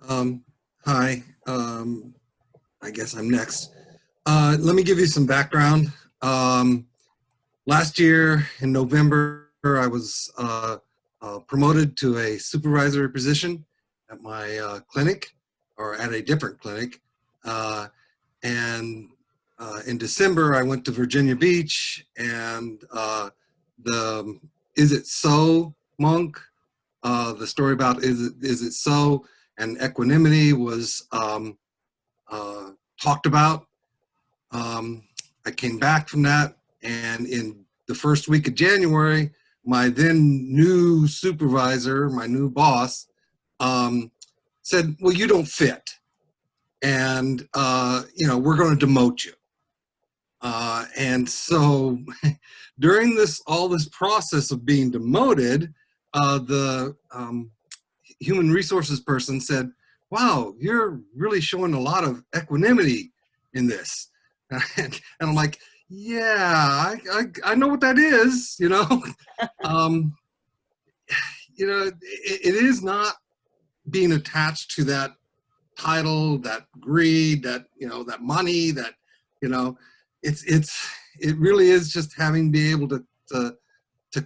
Um, Hi, I guess I'm next. Let me give you some background. Um, Last year in November, I was promoted to a supervisory position at my clinic, or at a different clinic. Uh, and in December, I went to Virginia Beach, and the Is It So monk, the story about Is It So, and equanimity was talked about. I came back from that, and in the first week of January, my then new supervisor, my new boss, said, "Well, you don't fit, and we're going to demote you." And so, during all this process of being demoted, the human resources person said, "Wow, you're really showing a lot of equanimity in this." And I'm like, "Yeah, I know what that is, you know." um, it is not being attached to that title, that greed, that money, you know, it really is just having to be able to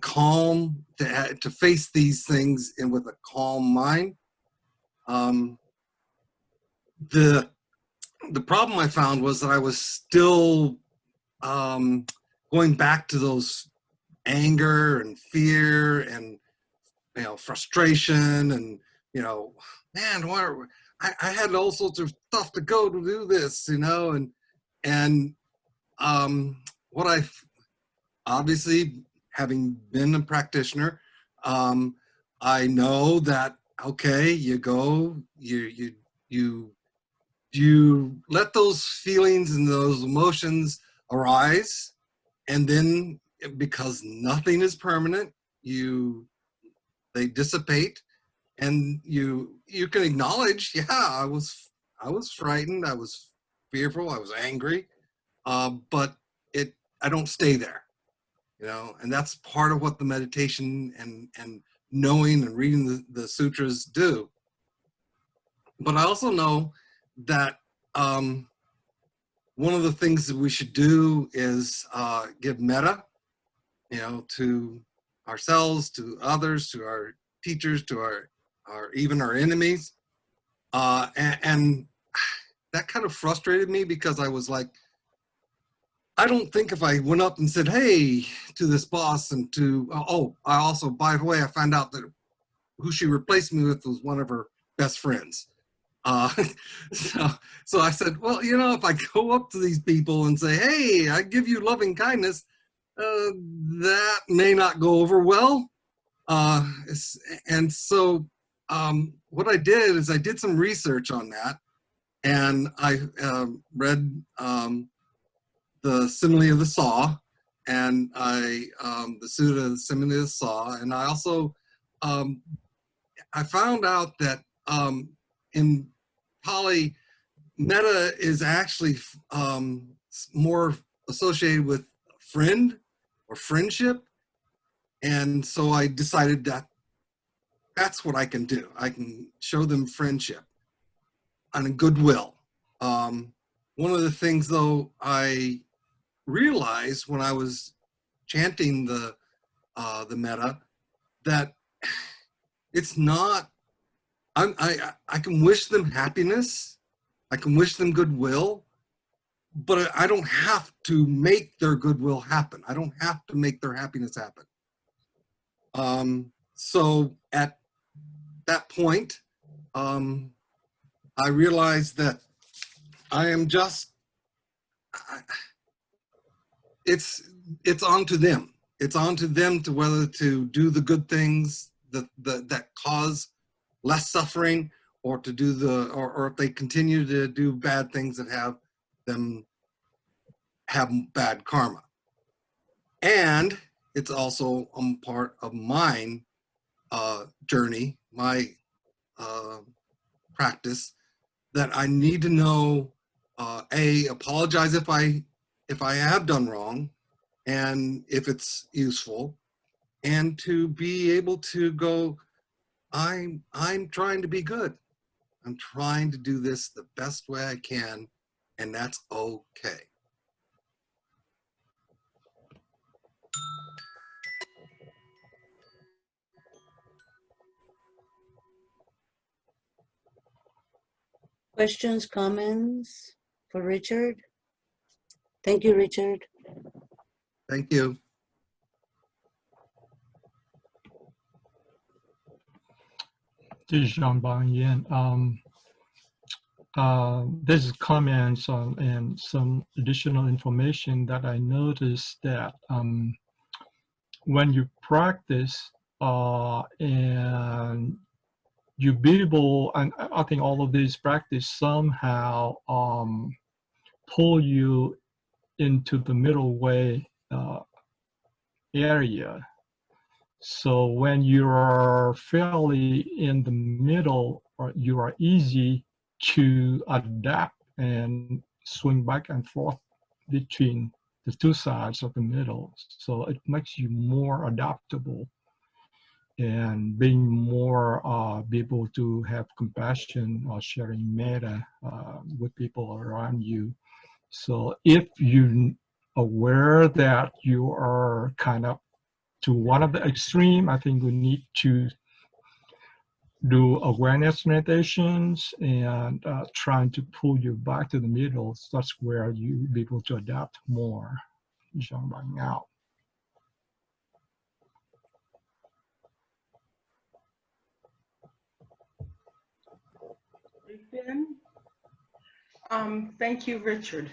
calm, to face these things and with a calm mind. Um, the the problem I found was that I was still going back to those anger and fear and frustration and man, I had all sorts of stuff to go to do this, and what I obviously, having been a practitioner, I know that okay, you go, you let those feelings and those emotions arise, and then because nothing is permanent, they dissipate, and you can acknowledge, yeah, I was frightened, I was fearful, I was angry, but I don't stay there, and that's part of what the meditation and knowing and reading the sutras do. But I also know that one of the things that we should do is give metta, to ourselves, to others, to our teachers, to our even our enemies. And that kind of frustrated me, because I was like, I don't think if I went up and said, "Hey," to this boss, and I also, by the way, I found out that who she replaced me with was one of her best friends. Uh, so, so I said, well, if I go up to these people and say, "Hey, I give you loving kindness," that may not go over well. And so what I did is I did some research on that, and I read the Simile of the Saw, and the Sutta, the Simile of the Saw, and I also I found out that in Pali, metta is actually more associated with friend or friendship, and so I decided that that's what I can do. I can show them friendship and goodwill. One of the things, though, I realized when I was chanting the metta, that it's not. I can wish them happiness, I can wish them goodwill, but I don't have to make their goodwill happen. I don't have to make their happiness happen. So at that point, I realized that I am just, it's on to them. It's on to them to whether to do the good things that cause less suffering, or to do or if they continue to do bad things that have them have bad karma. And it's also part of my journey, my practice, that I need to know, apologize if I have done wrong, and if it's useful, and to be able to go, I'm trying to be good. I'm trying to do this the best way I can, and that's okay. Questions, comments for Richard? Thank you, Richard. Thank you. This is Jean-Bang Yin. This is comments on and some additional information that I noticed that when you practice and you be able, and I think all of these practice somehow pull you into the middle way area. So when you are fairly in the middle, or you are easy to adapt and swing back and forth between the two sides of the middle. So it makes you more adaptable and being more be able to have compassion or sharing metta with people around you. So if you're aware that you are kind of to one of the extreme, I think we need to do awareness meditations and trying to pull you back to the middle. So that's where you be able to adapt more. Jumping out. Thank you, Richard.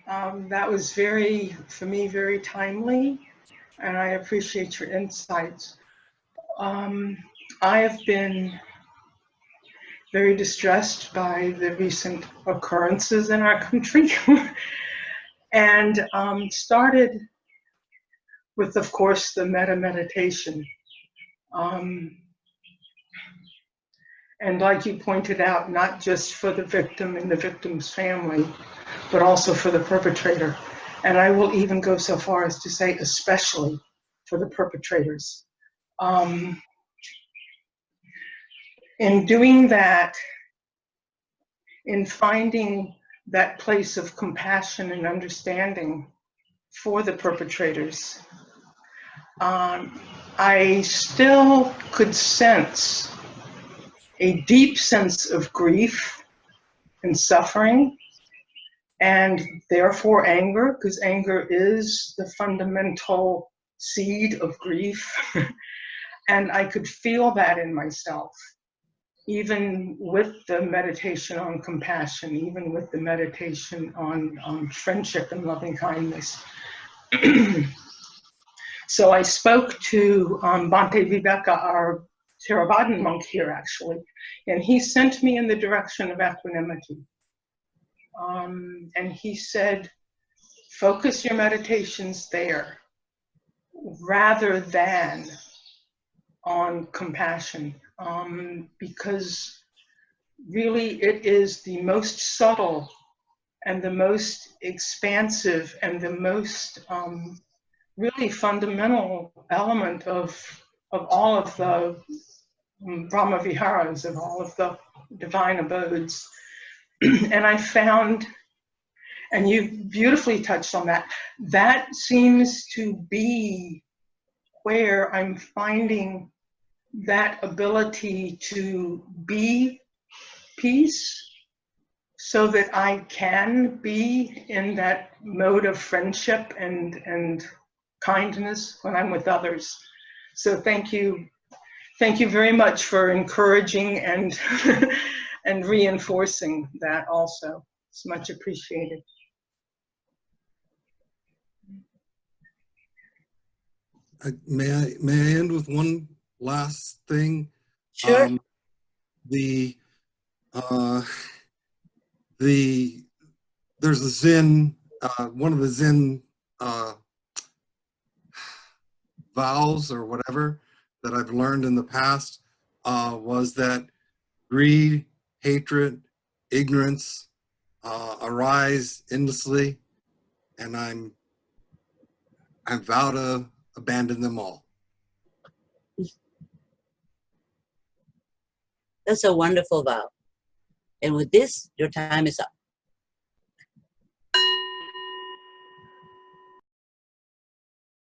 That was for me, very timely, and I appreciate your insights. I have been very distressed by the recent occurrences in our country and started with, of course, the metta meditation. And like you pointed out, not just for the victim and the victim's family, but also for the perpetrator. And I will even go so far as to say, especially for the perpetrators. In doing that, in finding that place of compassion and understanding for the perpetrators, I still could sense a deep sense of grief and suffering, and therefore anger, because anger is the fundamental seed of grief. And I could feel that in myself, even with the meditation on compassion, even with the meditation on friendship and loving kindness. So I spoke to Bhante Viveka, our Theravadan monk here actually, and he sent me in the direction of equanimity. And he said, focus your meditations there rather than on compassion, because really it is the most subtle and the most expansive and the most really fundamental element of all of the Brahma Viharas, of all of the divine abodes. And I found, and you beautifully touched on that, that seems to be where I'm finding that ability to be peace, so that I can be in that mode of friendship and kindness when I'm with others. So thank you very much for encouraging and and reinforcing that also. It's much appreciated. May I end with one last thing? Sure. There's a Zen, one of the Zen vows or whatever that I've learned in the past was that greed, hatred, ignorance arise endlessly, and I vow to abandon them all. That's a wonderful vow. And with this, your time is up.